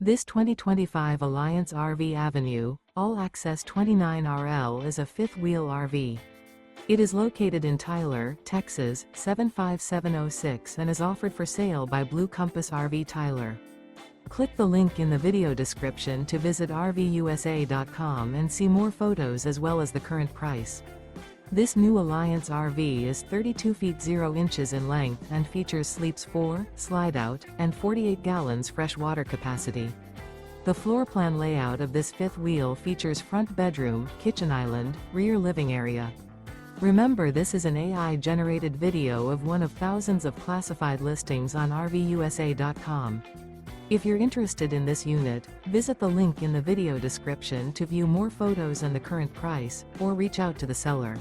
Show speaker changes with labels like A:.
A: This 2025 Alliance RV Avenue, all-access 29RL is a fifth-wheel RV. It is located in Tyler, Texas, 75706 and is offered for sale by Blue Compass RV Tyler. Click the link in the video description to visit RVUSA.com and see more photos as well as the current price. This new Alliance RV is 32 feet 0 inches in length and features sleeps 4, slide-out, and 48 gallons fresh water capacity. The floor plan layout of this fifth wheel features front bedroom, kitchen island, rear living area. Remember, this is an AI-generated video of one of thousands of classified listings on RVUSA.com. If you're interested in this unit, visit the link in the video description to view more photos and the current price, or reach out to the seller.